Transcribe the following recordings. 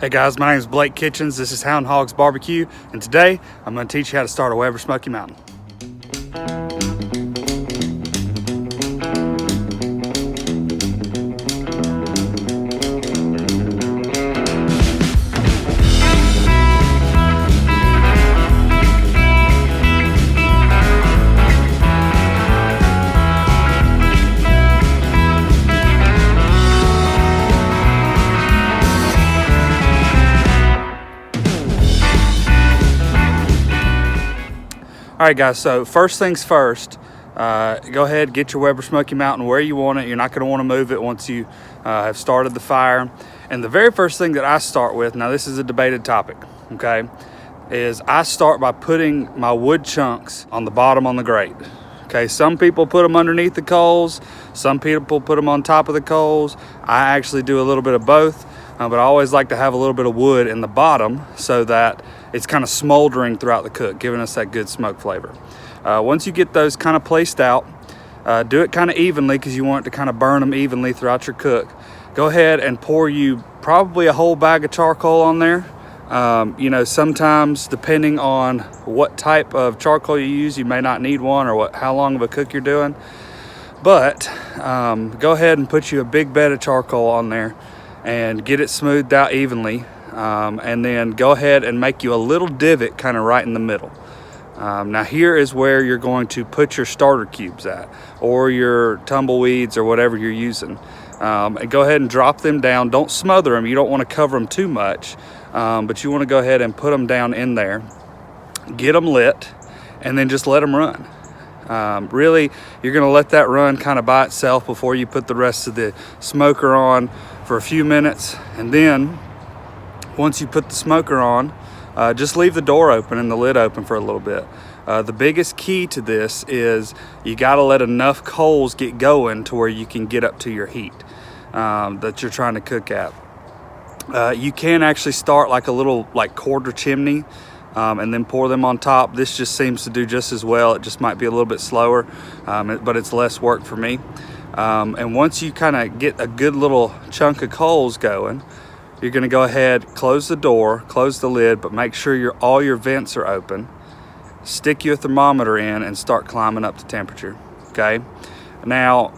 Hey guys, my name is Blake Kitchens. This is Hound Hogs Barbecue, and today I'm going to teach you how to start a Weber Smokey Mountain. Alright guys, so first things first, go ahead, get your Weber Smokey Mountain where you want it. You're not going to want to move it once you have started the fire. And the very first thing that I start with, now this is a debated topic, okay, is I start by putting my wood chunks on the bottom on the grate. Okay, some people put them underneath the coals, some people put them on top of the coals. I actually do a little bit of both, but I always like to have a little bit of wood in the bottom so that it's kind of smoldering throughout the cook, giving us that good smoke flavor. Once you get those kind of placed out, do it kind of evenly because you want it to kind of burn them evenly throughout your cook. Go ahead and pour you probably a whole bag of charcoal on there. You know, sometimes depending on what type of charcoal you use, you may not need one, or how long of a cook you're doing. But go ahead and put you a big bed of charcoal on there and get it smoothed out evenly. And then go ahead and make you a little divot kind of right in the middle. Now here is where you're going to put your starter cubes at, or your tumbleweeds, or whatever you're using. And go ahead and drop them down. Don't smother them. You don't want to cover them too much, but you want to go ahead and put them down in there, get them lit, and then just let them run. Really, you're going to let that run kind of by itself before you put the rest of the smoker on for a few minutes. And then once you put the smoker on, just leave the door open and the lid open for a little bit. The biggest key to this is you got to let enough coals get going to where you can get up to your heat that you're trying to cook at. You can actually start like a little quarter chimney and then pour them on top. This just seems to do just as well. It just might be a little bit slower, but it's less work for me. And once you kind of get a good little chunk of coals going, you're going to go ahead, close the door, close the lid, but make sure all your vents are open. Stick your thermometer in and start climbing up to temperature, okay? Now,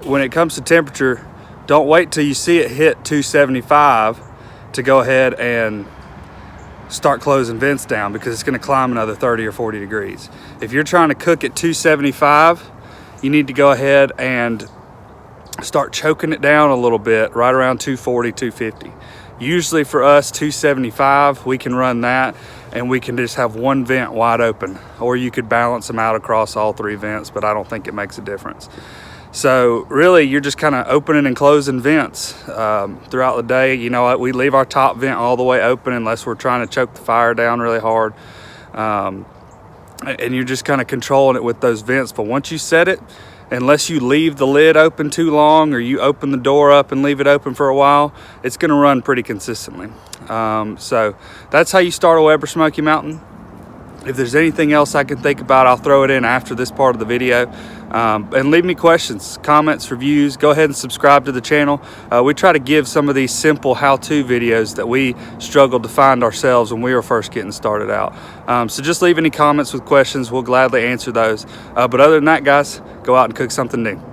when it comes to temperature, don't wait till you see it hit 275 to go ahead and start closing vents down, because it's going to climb another 30 or 40 degrees. If you're trying to cook at 275, you need to go ahead and start choking it down a little bit, right around 240, 250. Usually for us, 275, we can run that, and we can just have one vent wide open, or you could balance them out across all three vents, but I don't think it makes a difference. So really, you're just kind of opening and closing vents throughout the day. You know what, we leave our top vent all the way open unless we're trying to choke the fire down really hard. And you're just kind of controlling it with those vents. But once you set it, unless you leave the lid open too long, or you open the door up and leave it open for a while, it's going to run pretty consistently. So that's how you start a Weber Smokey Mountain. If there's anything else I can think about, I'll throw it in after this part of the video. And leave me questions, comments, reviews. Go ahead and subscribe to the channel. We try to give some of these simple how-to videos that we struggled to find ourselves when we were first getting started out. So just leave any comments with questions. We'll gladly answer those. But other than that, guys, go out and cook something new.